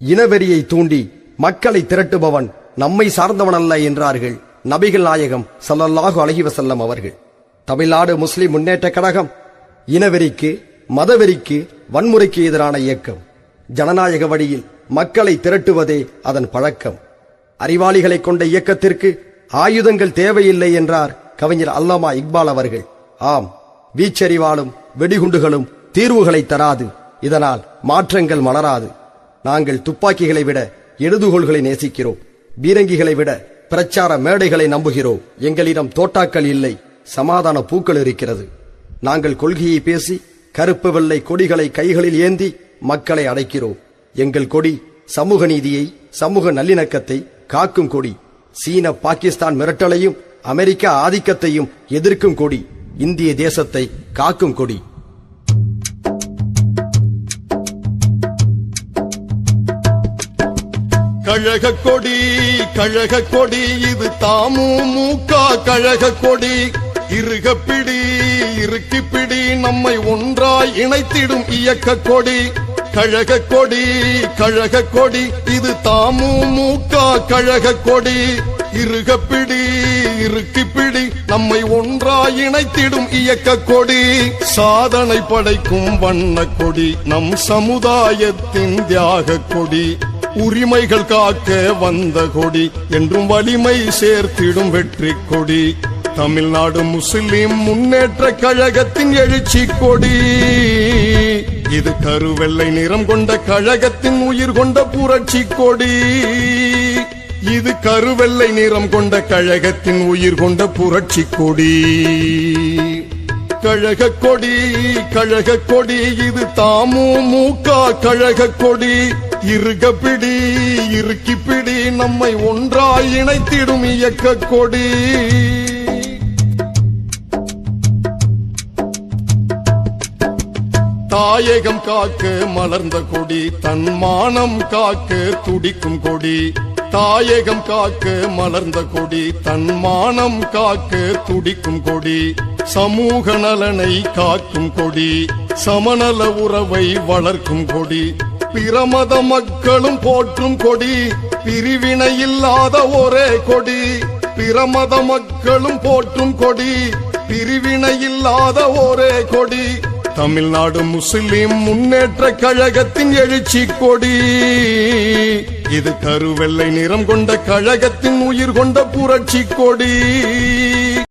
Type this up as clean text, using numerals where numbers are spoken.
இனவெறியை தூண்டி மக்களை திரட்டுபவன் நம்மை சார்ந்தவனல்ல என்றார்கள் நபிகள் நாயகம் ஸல்லல்லாஹு அலைஹி வஸல்லம் அவர்கள். தமிழ்நாடு முஸ்லிம் முன்னேற்ற கழகம் இனவெறிக்கு, மதவெறிக்கு, வன்முறைக்கு எதிரான இயக்கம். ஜனநாயக வழியில் மக்களை திரட்டுவதே அதன் பழக்கம். அறிவாளிகளை கொண்ட இயக்கத்திற்கு ஆயுதங்கள் தேவையில்லை என்றார் கவிஞர் அல்லாமா இக்பால் அவர்கள். ஆம், வீச்சறிவாலும் வெடிகுண்டுகளும் தீர்வுகளை தராது. இதனால் மாற்றங்கள் மலராது. நாங்கள் துப்பாக்கிகளை விட எழுதுகோள்களை நேசிக்கிறோம். பீரங்கிகளை விட பிரச்சார மேடைகளை நம்புகிறோம். எங்களிடம் தோட்டாக்கள் இல்லை, சமாதான பூக்கள் இருக்கிறது. நாங்கள் கொள்கையை பேசி கருப்பு வெள்ளை கொடிகளை கைகளில் ஏந்தி மக்களை அடைக்கிறோம். எங்கள் கொடி சமூக நீதியை, சமூக நல்லிணக்கத்தை காக்கும் கொடி. சீன பாகிஸ்தான் மிரட்டலையும் அமெரிக்க ஆதிக்கத்தையும் எதிர்க்கும் கொடி. இந்திய தேசத்தை காக்கும் கொடி. கழக கொடி, கழக கொடி, இது தமுமுக கழக கொடி. இருகப்பிடி, இருக்கிப்பிடி, நம்மை ஒன்றாய் இணைத்திடும் இயக்க கொடி. கழக கொடி, கழக கொடி, இது தமுமுக கழக கொடி. இருகப்பிடி, இருக்கிப்பிடி, நம்மை ஒன்றாய் இணைத்திடும் இயக்க கொடி. சாதனை படைக்கும் வண்ண கொடி, நம் சமுதாயத்தின் தியாக கொடி. உரிமைகள் காக்க வந்த கொடி, என்றும் வலிமை சேர்த்திடும் வெற்றி கொடி. தமிழ்நாடு முஸ்லிம் முன்னேற்ற கழகத்தின் எழுச்சி கொடி. இது கருவெள்ளை நிறம் கொண்ட கழகத்தின் உயிர் கொண்ட புரட்சி கொடி. இது கருவெள்ளை நிறம் கொண்ட கழகத்தின் உயிர் கொண்ட புரட்சி கொடி. கழக கொடி, கழக கொடி, இது தமுமுக கழக கொடி. இருகப்பிடி, இருக்கிப்பிடி, நம்மை ஒன்றாய் இணைத்திடும் இயக்க கொடி. தாயகம் காக்க மலர்ந்த கொடி, தன் மானம் காக்க துடிக்கும் கொடி. தாயகம் காக்க மலர்ந்த கொடி, தன் மானம் காக்க துடிக்கும் கொடி. சமூக நலனை காக்கும் கொடி, சமநல உறவை வளர்க்கும் கொடி. பிரமத மக்களும் போற்றும் கொடி, பிரிவினை இல்லாத ஒரே கொடி. பிரமத மக்களும் போற்றும் கொடி, பிரிவினை இல்லாத ஒரே கொடி. தமிழ்நாடு முஸ்லிம் முன்னேற்ற கழகத்தின் எழுச்சி கொடி. இது கருவெள்ளை நிறம் கொண்ட கழகத்தின் உயிர் கொண்ட புரட்சி கொடி.